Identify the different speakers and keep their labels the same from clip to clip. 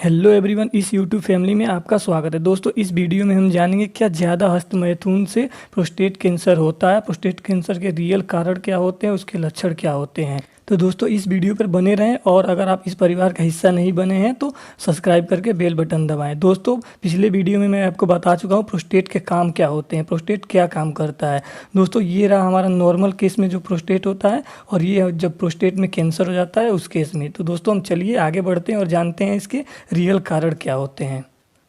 Speaker 1: Hello everyone, इस YouTube family में आपका स्वागत है। दोस्तों, इस वीडियो में हम जानेंगे क्या ज़्यादा हस्तमैथुन से प्रोस्टेट कैंसर होता है, प्रोस्टेट कैंसर के रियल कारण क्या होते हैं, उसके लक्षण क्या होते हैं। तो दोस्तों, इस वीडियो पर बने रहें और अगर आप इस परिवार का हिस्सा नहीं बने हैं तो सब्सक्राइब करके बेल बटन दबाएं। दोस्तों, पिछले वीडियो में मैं आपको बता चुका हूँ प्रोस्टेट के काम क्या होते हैं, प्रोस्टेट क्या काम करता है। दोस्तों, ये रहा हमारा नॉर्मल केस में जो प्रोस्टेट होता है और ये जब प्रोस्टेट में कैंसर हो जाता है उस केस में। तो दोस्तों, हम चलिए आगे बढ़ते हैं और जानते हैं इसके रियल कारण क्या होते हैं।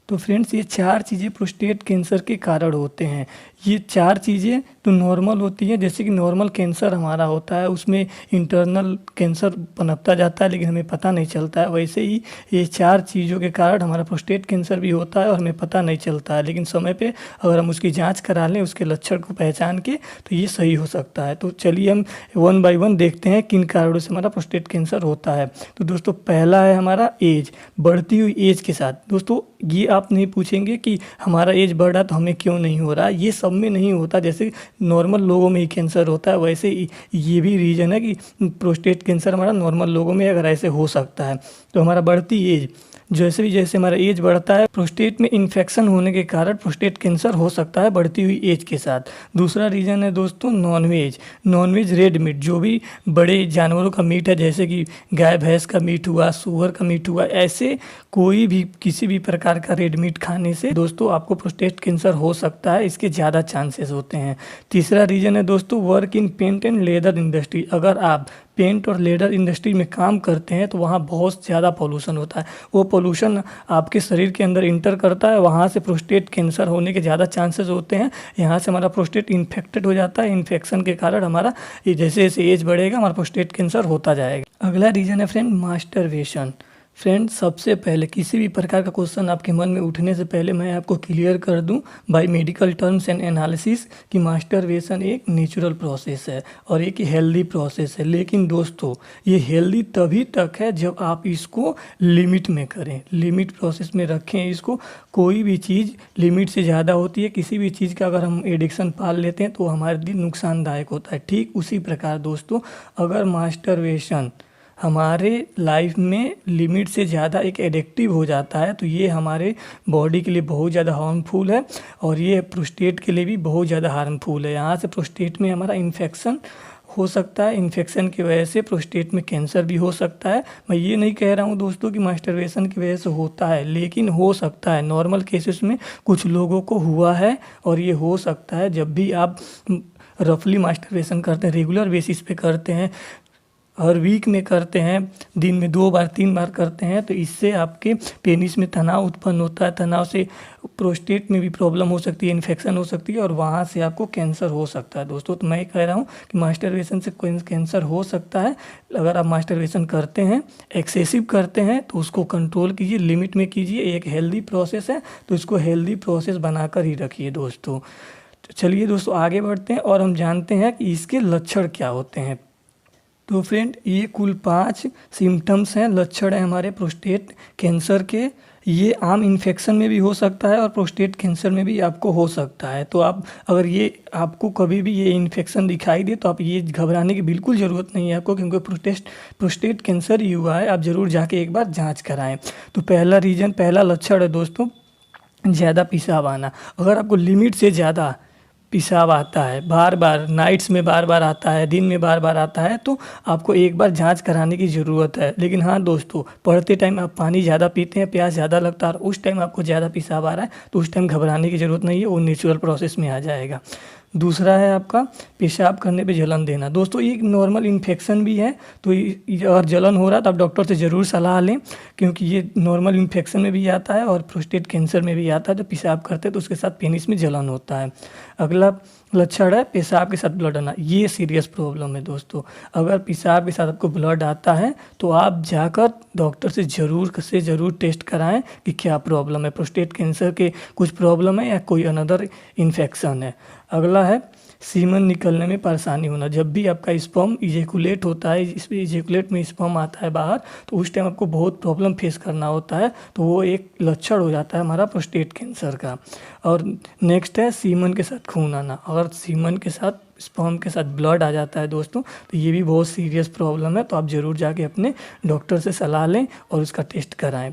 Speaker 1: तो फ्रेंड्स, ये चार चीज़ें प्रोस्टेट कैंसर के कारण होते हैं। ये चार चीज़ें तो नॉर्मल होती हैं, जैसे कि नॉर्मल कैंसर हमारा होता है उसमें इंटरनल कैंसर पनपता जाता है लेकिन हमें पता नहीं चलता है। वैसे ही ये चार चीज़ों के कारण हमारा प्रोस्टेट कैंसर भी होता है और हमें पता नहीं चलता है, लेकिन समय पे अगर हम उसकी जांच करा लें, उसके लक्षण को पहचान के, तो ये सही हो सकता है। तो चलिए हम वन बाय वन देखते हैं किन कारणों से हमारा प्रोस्टेट कैंसर होता है। तो दोस्तों, पहला है हमारा एज, बढ़ती हुई एज के साथ। दोस्तों, ये आप नहीं पूछेंगे कि हमारा एज बढ़ रहा तो हमें क्यों नहीं हो रहा। ये सब में नहीं होता, जैसे नॉर्मल लोगों में ही कैंसर होता है वैसे ये भी रीज़न है कि प्रोस्टेट कैंसर हमारा नॉर्मल लोगों में अगर ऐसे हो सकता है। तो हमारा बढ़ती एज, जैसे हमारा एज बढ़ता है, प्रोस्टेट में इन्फेक्शन होने के कारण प्रोस्टेट कैंसर हो सकता है बढ़ती हुई एज के साथ। दूसरा रीज़न है दोस्तों नॉनवेज रेड मीट, जो भी बड़े जानवरों का मीट है, जैसे कि गाय भैंस का मीट हुआ, सुअर का मीट हुआ, ऐसे कोई भी किसी भी प्रकार का रेड मीट खाने से दोस्तों आपको प्रोस्टेट कैंसर हो सकता है, इसके ज़्यादा चांसेस होते हैं। तीसरा रीज़न है दोस्तों work in paint and leather industry. अगर आप पेंट और लेदर इंडस्ट्री में काम करते हैं तो वहाँ बहुत ज़्यादा पोल्यूशन होता है। वो पोल्यूशन आपके शरीर के अंदर इंटर करता है, वहाँ से प्रोस्टेट कैंसर होने के ज़्यादा चांसेस होते हैं। यहाँ से हमारा प्रोस्टेट इन्फेक्टेड हो जाता है, इन्फेक्शन के कारण हमारा ये जैसे जैसे एज बढ़ेगा हमारा प्रोस्टेट कैंसर होता जाएगा। अगला रीज़न है फ्रेंड मास्टरबेशन। फ्रेंड, सबसे पहले किसी भी प्रकार का क्वेश्चन आपके मन में उठने से पहले मैं आपको क्लियर कर दूं by medical terms and analysis कि मास्टरबेशन एक नेचुरल प्रोसेस है और एक हेल्दी प्रोसेस है। लेकिन दोस्तों, ये हेल्दी तभी तक है जब आप इसको लिमिट में करें, लिमिट प्रोसेस में रखें इसको। कोई भी चीज़ लिमिट से ज़्यादा होती है, किसी भी चीज़ का अगर हम एडिक्शन पाल लेते हैं तो हमारे लिए नुकसानदायक होता है। ठीक उसी प्रकार दोस्तों, अगर मास्टरबेशन हमारे लाइफ में लिमिट से ज़्यादा एक एडिक्टिव हो जाता है तो ये हमारे बॉडी के लिए बहुत ज़्यादा हार्मफुल है और ये प्रोस्टेट के लिए भी बहुत ज़्यादा हार्मफुल है। यहाँ से प्रोस्टेट में हमारा इन्फेक्शन हो सकता है, इन्फेक्शन की वजह से प्रोस्टेट में कैंसर भी हो सकता है। मैं ये नहीं कह रहा हूँ दोस्तों कि मास्टरबेशन की वजह से होता है, लेकिन हो सकता है। नॉर्मल केसेस में कुछ लोगों को हुआ है और ये हो सकता है। जब भी आप रफली मास्टरबेशन करते हैं, रेगुलर बेसिस पे करते हैं, हर वीक में करते हैं, दिन में 2 बार 3 बार करते हैं, तो इससे आपके पेनिस में तनाव उत्पन्न होता है। तनाव से प्रोस्टेट में भी प्रॉब्लम हो सकती है, इन्फेक्शन हो सकती है और वहाँ से आपको कैंसर हो सकता है। दोस्तों, तो मैं कह रहा हूँ कि मास्टरबेशन से कैंसर हो सकता है। अगर आप मास्टरबेशन करते हैं, एक्सेसिव करते हैं, तो उसको कंट्रोल कीजिए, लिमिट में कीजिए। एक हेल्दी प्रोसेस है तो इसको हेल्दी प्रोसेस बनाकर ही रखिए दोस्तों। तो चलिए दोस्तों, आगे बढ़ते हैं और हम जानते हैं कि इसके लक्षण क्या होते हैं। तो फ्रेंड, ये कुल 5 सिम्टम्स हैं, लक्षण हैं हमारे प्रोस्टेट कैंसर के। ये आम इन्फेक्शन में भी हो सकता है और प्रोस्टेट कैंसर में भी आपको हो सकता है। तो आप अगर ये आपको कभी भी ये इन्फेक्शन दिखाई दे तो आप ये घबराने की बिल्कुल ज़रूरत नहीं है आपको, क्योंकि प्रोस्टेट कैंसर ही हुआ है। आप ज़रूर जाके एक बार जांच कराएं। तो पहला लक्षण है दोस्तों ज़्यादा पेशाब आना। अगर आपको लिमिट से ज़्यादा पेशाब आता है, बार बार नाइट्स में बार बार आता है, दिन में बार बार आता है, तो आपको एक बार जांच कराने की ज़रूरत है। लेकिन हाँ दोस्तों, पढ़ते टाइम आप पानी ज़्यादा पीते हैं, प्यास ज़्यादा लगता है और उस टाइम आपको ज़्यादा पेशाब आ रहा है, तो उस टाइम घबराने की ज़रूरत नहीं है, वो नेचुरल प्रोसेस में आ जाएगा। दूसरा है आपका पेशाब करने पे जलन देना। दोस्तों, ये एक नॉर्मल इन्फेक्शन भी है, तो अगर जलन हो रहा है तो आप डॉक्टर से ज़रूर सलाह लें, क्योंकि ये नॉर्मल इन्फेक्शन में भी आता है और प्रोस्टेट कैंसर में भी आता है। जब पेशाब करते हैं तो उसके साथ पेनिस में जलन होता है। अगला लक्षण है पेशाब के साथ ब्लड आना। ये सीरियस प्रॉब्लम है दोस्तों। अगर पेशाब के साथ आपको ब्लड आता है तो आप जाकर डॉक्टर से ज़रूर टेस्ट कराएं कि क्या प्रॉब्लम है, प्रोस्टेट कैंसर के कुछ प्रॉब्लम है या कोई अनदर इन्फेक्शन है। अगला है सीमन निकलने में परेशानी होना। जब भी आपका स्पर्म इजेकुलेट होता है, इस इजेकुलेट में स्पर्म आता है बाहर, तो उस टाइम आपको बहुत प्रॉब्लम फेस करना होता है। तो वो एक लक्षण हो जाता है हमारा प्रोस्टेट कैंसर का। और नेक्स्ट है सीमन के साथ खून आना। अगर सीमन के साथ स्पर्म के साथ ब्लड आ जाता है दोस्तों, तो ये भी बहुत सीरियस प्रॉब्लम है। तो आप ज़रूर जाके अपने डॉक्टर से सलाह लें और उसका टेस्ट कराएं।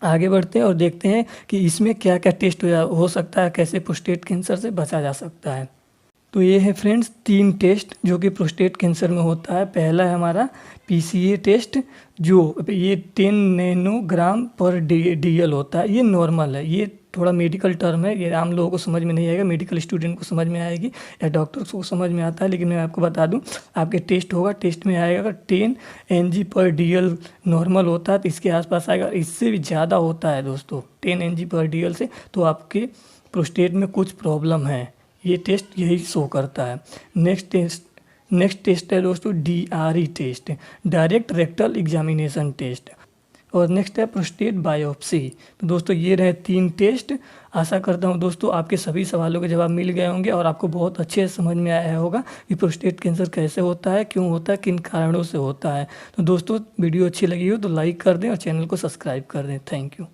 Speaker 1: आगे बढ़ते हैं और देखते हैं कि इसमें क्या क्या टेस्ट हो सकता है, कैसे प्रोस्टेट कैंसर से बचा जा सकता है। तो ये है फ्रेंड्स 3 टेस्ट जो कि प्रोस्टेट कैंसर में होता है। पहला है हमारा PSA टेस्ट, जो ये 10 नैनोग्राम पर DL होता है। ये नॉर्मल है, ये थोड़ा मेडिकल टर्म है, ये आम लोगों को समझ में नहीं आएगा, मेडिकल स्टूडेंट को समझ में आएगी या डॉक्टर्स को समझ में आता है, लेकिन मैं आपको बता दूं आपके टेस्ट होगा, टेस्ट में आएगा अगर 10 Ng पर DL नॉर्मल होता है तो इसके आसपास आएगा। इससे भी ज़्यादा होता है दोस्तों 10 Ng पर DL से, तो आपके प्रोस्टेट में कुछ प्रॉब्लम है। ये टेस्ट यही शो करता है। नेक्स्ट टेस्ट है दोस्तों DRE test, direct rectal examination test. और नेक्स्ट है प्रोस्टेट बायोप्सी। तो दोस्तों ये रहे 3 टेस्ट। आशा करता हूँ दोस्तों आपके सभी सवालों के जवाब मिल गए होंगे और आपको बहुत अच्छे से समझ में आया होगा कि प्रोस्टेट कैंसर कैसे होता है, क्यों होता है, किन कारणों से होता है। तो दोस्तों वीडियो अच्छी लगी हो तो लाइक कर दें और चैनल को सब्सक्राइब कर दें। Thank you.